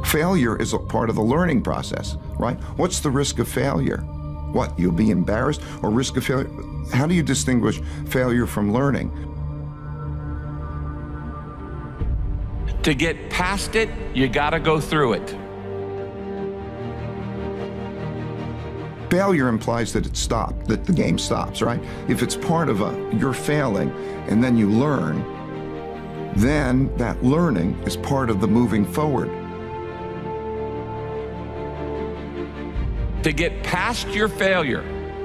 Failure is a part of the learning process, right? What's the risk of failure? What, you'll be embarrassed or risk of failure? How do you distinguish failure from learning? To get past it, you gotta go through it. Failure implies that it stopped, that the game stops, right? If it's part of you're failing and then you learn, then that learning is part of the moving forward. To get past your failure,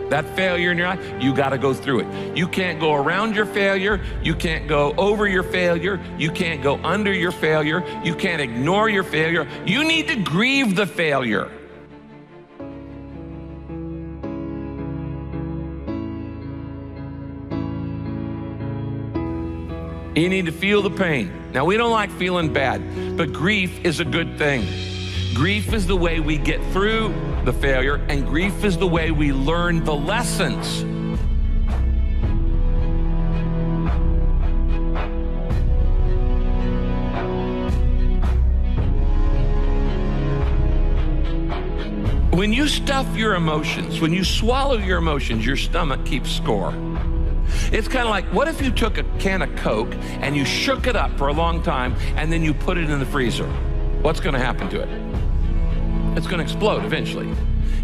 that failure in your life, you got to go through it. You can't go around your failure. You can't go over your failure. You can't go under your failure. You can't ignore your failure. You need to grieve the failure. You need to feel the pain. Now, we don't like feeling bad, but grief is a good thing. Grief is the way we get through the failure, and grief is the way we learn the lessons. When you stuff your emotions, when you swallow your emotions, your stomach keeps score. It's kind of like, what if you took a can of Coke and you shook it up for a long time and then you put it in the freezer? What's going to happen to it? It's going to explode eventually.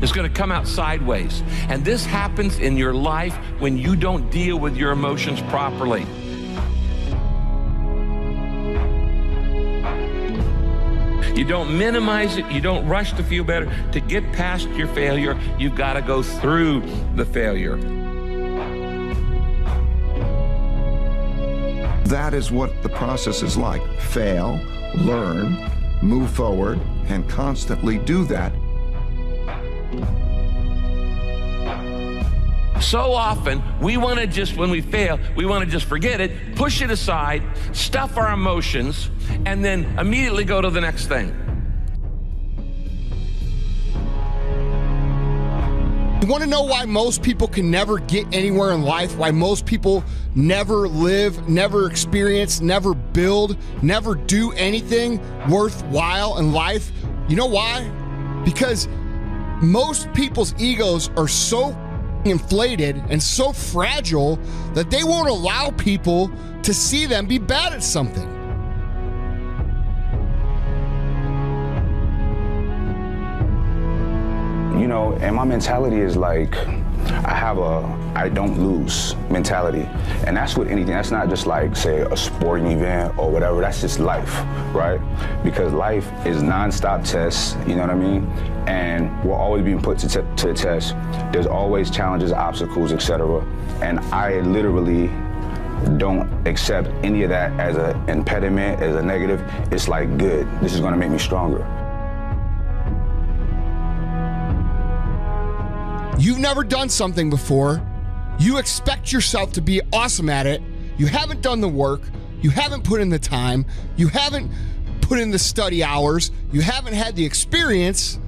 It's going to come out sideways. And this happens in your life when you don't deal with your emotions properly. You don't minimize it. You don't rush to feel better. To get past your failure, you've got to go through the failure. That is what the process is like. Fail, learn, move forward, and constantly do that. So often, we want to just, when we fail, we want to just forget it, push it aside, stuff our emotions, and then immediately go to the next thing. You want to know why most people can never get anywhere in life? Why most people never live, never experience, never build, never do anything worthwhile in life? You know why? Because most people's egos are so inflated and so fragile that they won't allow people to see them be bad at something. You know, and my mentality is like, I don't lose mentality. And that's with anything. That's not just like, say, a sporting event or whatever. That's just life, right? Because life is nonstop tests, you know what I mean? And we're always being put to the test. There's always challenges, obstacles, etc. And I literally don't accept any of that as an impediment, as a negative. It's like, good, this is gonna make me stronger. You've never done something before. You expect yourself to be awesome at it. You haven't done the work. You haven't put in the time. You haven't put in the study hours. You haven't had the experience,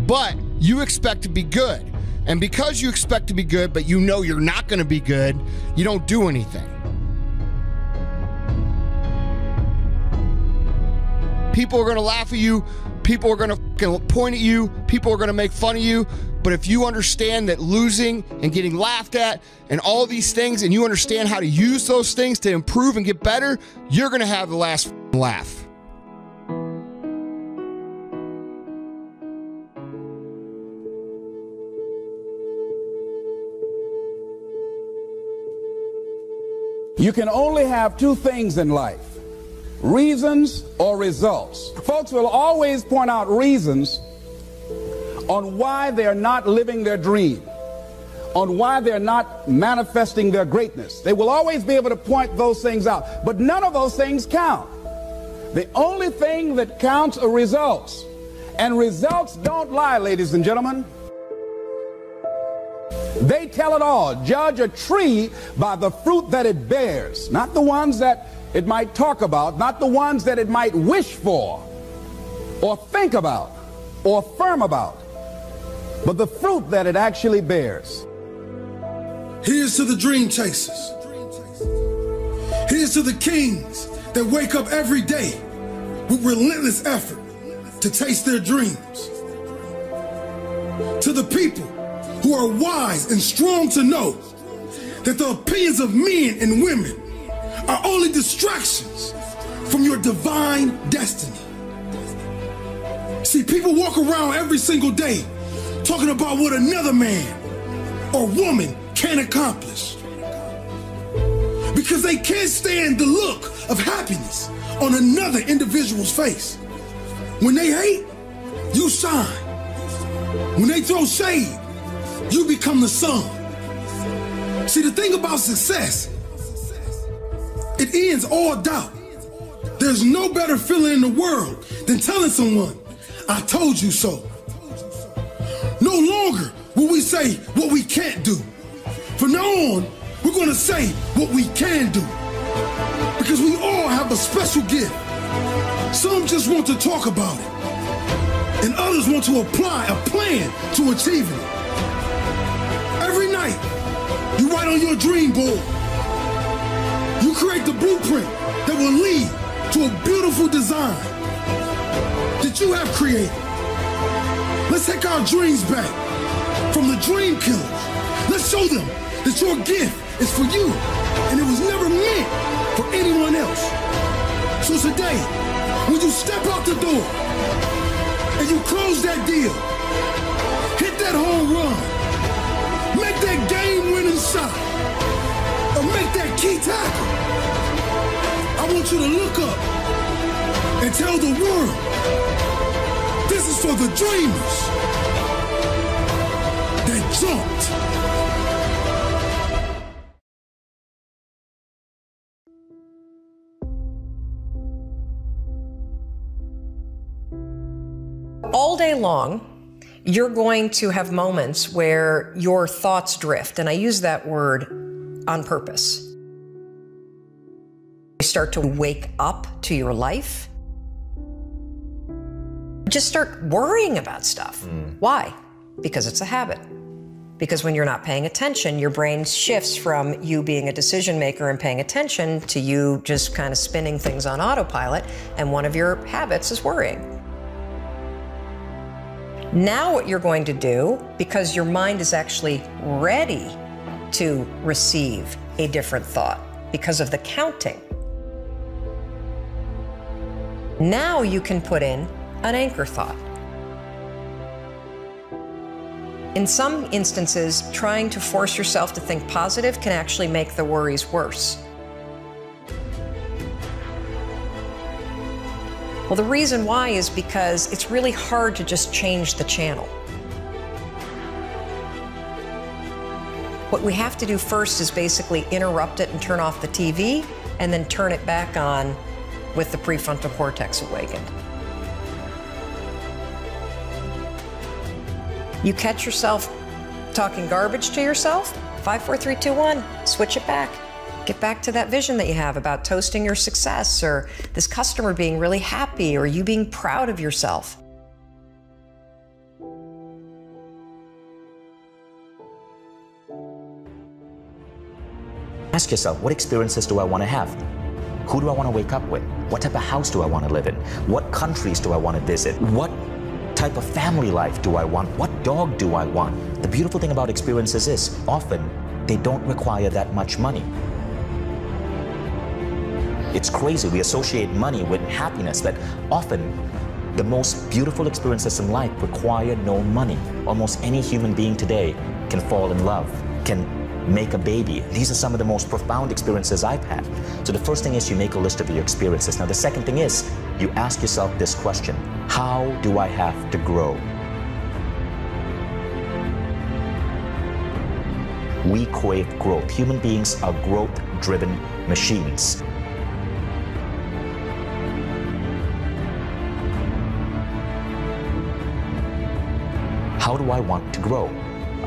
but you expect to be good. And because you expect to be good, but you know you're not going to be good, you don't do anything. People are going to laugh at you. People are going to point at you. People are going to make fun of you. But if you understand that losing and getting laughed at and all these things, and you understand how to use those things to improve and get better, you're going to have the last laugh. You can only have two things in life: reasons or results. Folks will always point out reasons on why they're not living their dream, on why they're not manifesting their greatness. They will always be able to point those things out, but none of those things count. The only thing that counts are results, and results don't lie, ladies and gentlemen. They tell it all. Judge a tree by the fruit that it bears, not the ones that it might talk about, not the ones that it might wish for or think about or affirm about, but the fruit that it actually bears. Here's to the dream chasers. Here's to the kings that wake up every day with relentless effort to taste their dreams. To the people who are wise and strong to know that the opinions of men and women are only distractions from your divine destiny. See, people walk around every single day talking about what another man or woman can accomplish because they can't stand the look of happiness on another individual's face. When they hate, you shine. When they throw shade, you become the sun. See, the thing about success, it ends all doubt. There's no better feeling in the world than telling someone, I told you so. No longer will we say what we can't do. From now on, we're going to say what we can do. Because we all have a special gift. Some just want to talk about it. And others want to apply a plan to achieving it. Every night, you write on your dream board. You create the blueprint that will lead to a beautiful design that you have created. Let's take our dreams back from the dream killers. Let's show them that your gift is for you and it was never meant for anyone else. So today, when you step out the door and you close that deal, hit that home run, make that game-winning shot, or make that key tackle, I want you to look up and tell the world, this is for the dreamers that jumped. All day long, you're going to have moments where your thoughts drift, and I use that word on purpose. You start to wake up to your life. Just start worrying about stuff. Why? Because it's a habit. Because when you're not paying attention, your brain shifts from you being a decision maker and paying attention to you just kind of spinning things on autopilot, and one of your habits is worrying. Now what you're going to do, because your mind is actually ready to receive a different thought because of the counting, now you can put in an anchor thought. In some instances, trying to force yourself to think positive can actually make the worries worse. Well, the reason why is because it's really hard to just change the channel. What we have to do first is basically interrupt it and turn off the TV, and then turn it back on with the prefrontal cortex awakened. You catch yourself talking garbage to yourself? 5, 4, 3, 2, 1, switch it back. Get back to that vision that you have about toasting your success, or this customer being really happy, or you being proud of yourself. Ask yourself, what experiences do I want to have? Who do I want to wake up with? What type of house do I want to live in? What countries do I want to visit? What type of family life do I want? What dog do I want? The beautiful thing about experiences is often they don't require that much money. It's crazy, we associate money with happiness, that often the most beautiful experiences in life require no money. Almost any human being today can fall in love, can make a baby. These are some of the most profound experiences I've had. So the first thing is you make a list of your experiences. Now the second thing is you ask yourself this question: how do I have to grow? We crave growth. Human beings are growth-driven machines. How do I want to grow?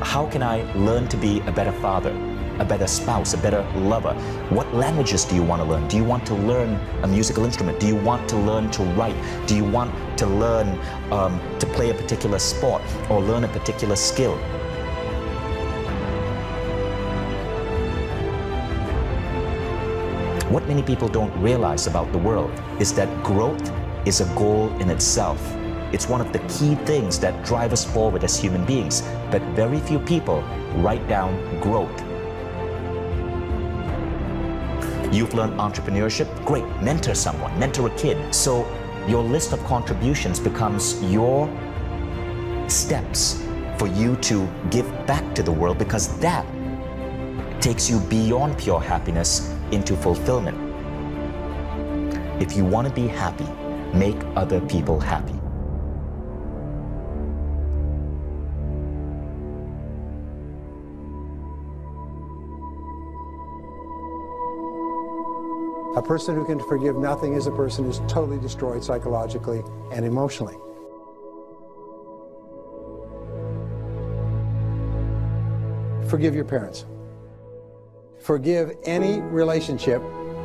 How can I learn to be a better father, a better spouse, a better lover? What languages do you want to learn? Do you want to learn a musical instrument? Do you want to learn to write? Do you want to learn to play a particular sport or learn a particular skill? What many people don't realize about the world is that growth is a goal in itself. It's one of the key things that drive us forward as human beings, but very few people write down growth. You've learned entrepreneurship? Great, mentor someone, mentor a kid. So your list of contributions becomes your steps for you to give back to the world, because that takes you beyond pure happiness into fulfillment. If you want to be happy, make other people happy. A person who can forgive nothing is a person who's totally destroyed psychologically and emotionally. Forgive your parents. Forgive any relationship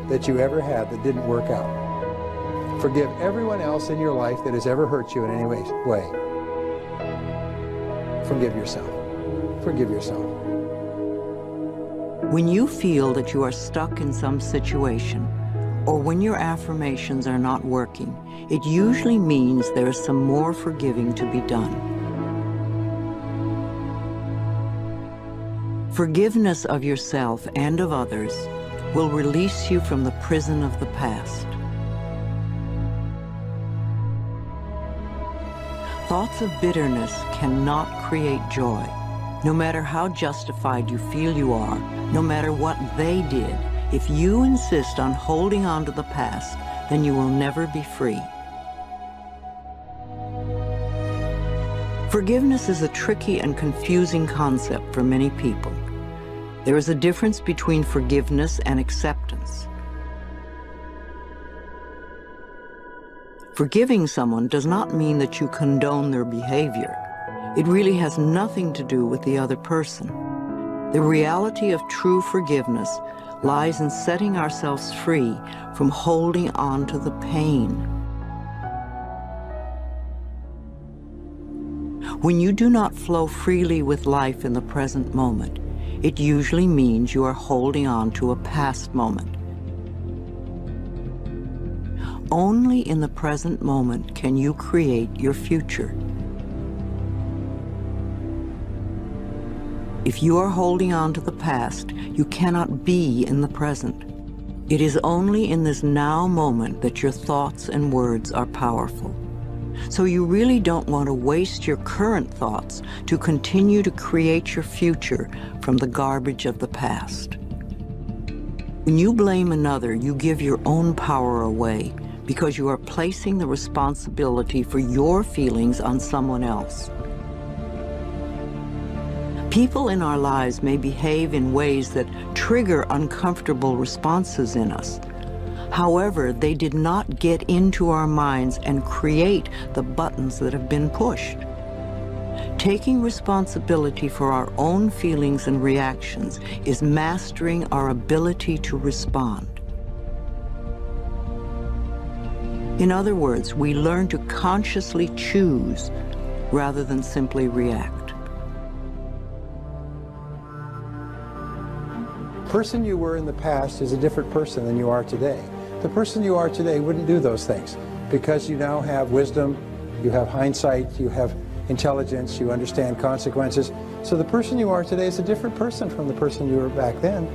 that you ever had that didn't work out. Forgive everyone else in your life that has ever hurt you in any way. Forgive yourself. Forgive yourself. When you feel that you are stuck in some situation, or when your affirmations are not working, it usually means there is some more forgiving to be done. Forgiveness of yourself and of others will release you from the prison of the past. Thoughts of bitterness cannot create joy. No matter how justified you feel you are, no matter what they did, if you insist on holding on to the past, then you will never be free. Forgiveness is a tricky and confusing concept for many people. There is a difference between forgiveness and acceptance. Forgiving someone does not mean that you condone their behavior. It really has nothing to do with the other person. The reality of true forgiveness lies in setting ourselves free from holding on to the pain. When you do not flow freely with life in the present moment, it usually means you are holding on to a past moment. Only in the present moment can you create your future. If you are holding on to the past, you cannot be in the present. It is only in this now moment that your thoughts and words are powerful. So you really don't want to waste your current thoughts to continue to create your future from the garbage of the past. When you blame another, you give your own power away because you are placing the responsibility for your feelings on someone else. People in our lives may behave in ways that trigger uncomfortable responses in us. However, they did not get into our minds and create the buttons that have been pushed. Taking responsibility for our own feelings and reactions is mastering our ability to respond. In other words, we learn to consciously choose rather than simply react. The person you were in the past is a different person than you are today. The person you are today wouldn't do those things because you now have wisdom, you have hindsight, you have intelligence, you understand consequences. So the person you are today is a different person from the person you were back then.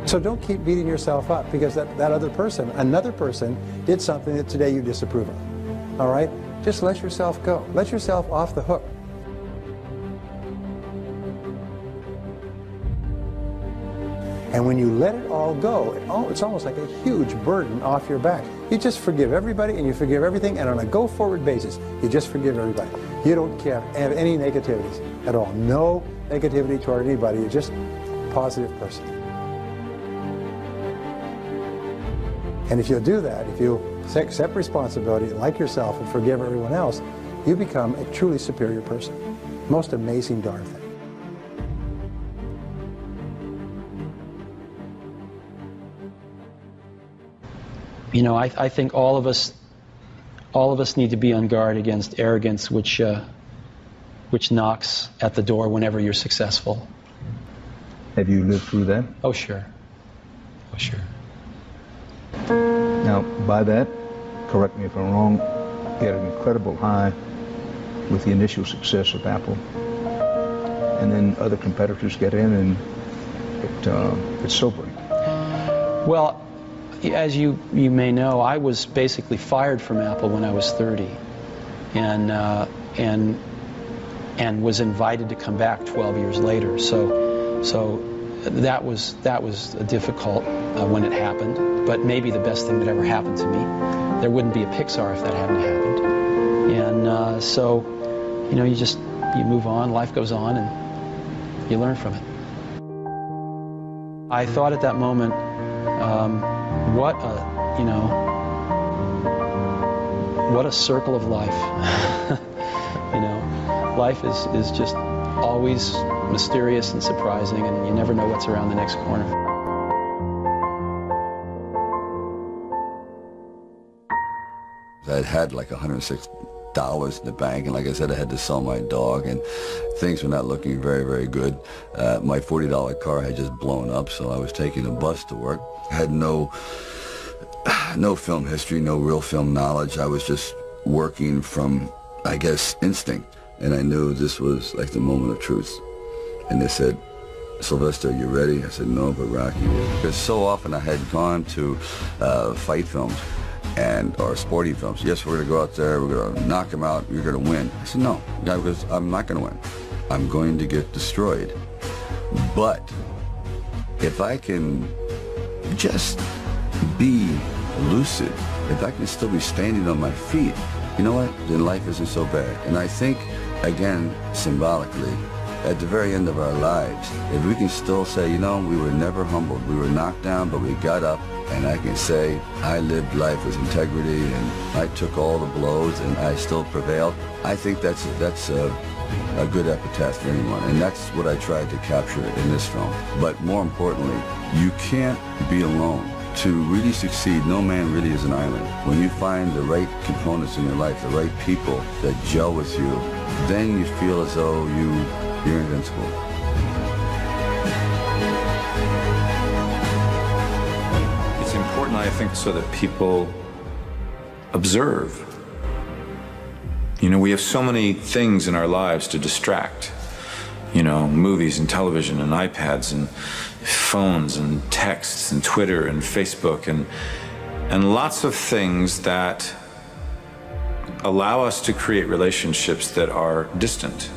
So don't keep beating yourself up because that other person, another person, did something that today you disapprove of. All right? Just let yourself go. Let yourself off the hook. And when you let it all go, it's almost like a huge burden off your back. You just forgive everybody and you forgive everything, and on a go-forward basis, you just forgive everybody. You don't have any negativities at all. No negativity toward anybody. You're just a positive person. And if you'll do that, if you accept responsibility, like yourself, and forgive everyone else, you become a truly superior person. Most amazing darn thing. You know, I think all of us need to be on guard against arrogance, which knocks at the door whenever you're successful. Have you lived through that? Oh, sure. Oh, sure. Now, by that, correct me if I'm wrong, you had an incredible high with the initial success of Apple, and then other competitors get in, and it's sobering. Well, as you may know, I was basically fired from Apple when I was 30, and was invited to come back 12 years later. So that was difficult when it happened, but maybe the best thing that ever happened to me. There wouldn't be a Pixar if that hadn't happened. And so, you know, you move on, life goes on, and you learn from it. I thought at that moment, what a circle of life. You know, life is just always mysterious and surprising, and you never know what's around the next corner. I'd had like $106 in the bank, and like I said, I had to sell my dog, and things were not looking very, very good. My $40 car had just blown up, so I was taking a bus to work. I had no film history, no real film knowledge. I was just working from, I guess, instinct, and I knew this was like the moment of truth. And they said, "Sylvester, you ready?" I said, "No, but Rocky is." Because so often I had gone to fight films or sporting films. "Yes, we're going to go out there, we're going to knock him out, you're going to win." I said, "No, because I'm not going to win. I'm going to get destroyed. But if I can just be lucid, if I can still be standing on my feet, you know what, then life isn't so bad." And I think, again, symbolically, at the very end of our lives, if we can still say, you know, we were never humbled, we were knocked down, but we got up, and I can say, I lived life with integrity, and I took all the blows, and I still prevailed, I think that's a good epitaph for anyone, and that's what I tried to capture in this film. But more importantly, you can't be alone. To really succeed, no man really is an island. When you find the right components in your life, the right people that gel with you, then you feel as though you're invincible. It's important, I think, so that people observe. You know, we have so many things in our lives to distract. You know, movies and television and iPads and phones and texts and Twitter and Facebook and lots of things that allow us to create relationships that are distant.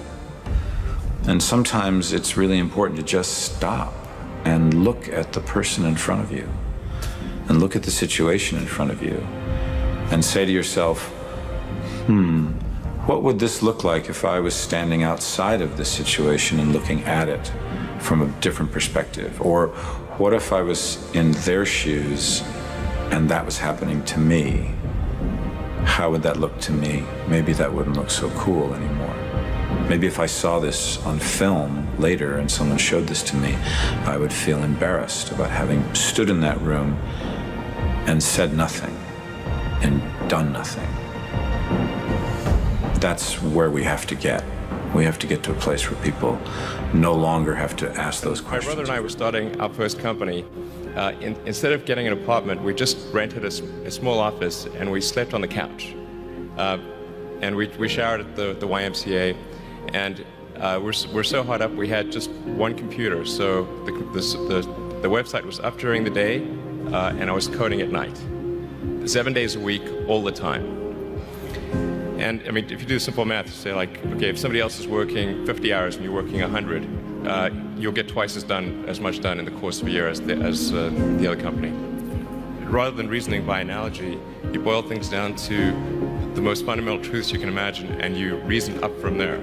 And sometimes it's really important to just stop and look at the person in front of you and look at the situation in front of you and say to yourself, what would this look like if I was standing outside of this situation and looking at it from a different perspective? Or what if I was in their shoes and that was happening to me? How would that look to me? Maybe that wouldn't look so cool anymore. Maybe if I saw this on film later and someone showed this to me, I would feel embarrassed about having stood in that room and said nothing and done nothing. That's where we have to get. We have to get to a place where people no longer have to ask those questions. My brother and I were starting our first company. Instead of getting an apartment, we just rented a small office and we slept on the couch. And we showered at the YMCA. And we're so hot up, we had just one computer. So the website was up during the day, and I was coding at night. 7 days a week, all the time. And I mean, if you do simple math, say like, okay, if somebody else is working 50 hours and you're working 100, you'll get twice as much done in the course of a year as the other company. Rather than reasoning by analogy, you boil things down to the most fundamental truths you can imagine, and you reason up from there.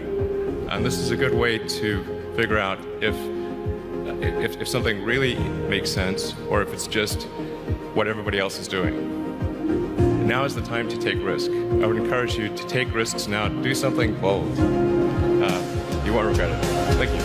And this is a good way to figure out if something really makes sense, or if it's just what everybody else is doing. Now is the time to take risk. I would encourage you to take risks now. Do something bold. You won't regret it. Thank you.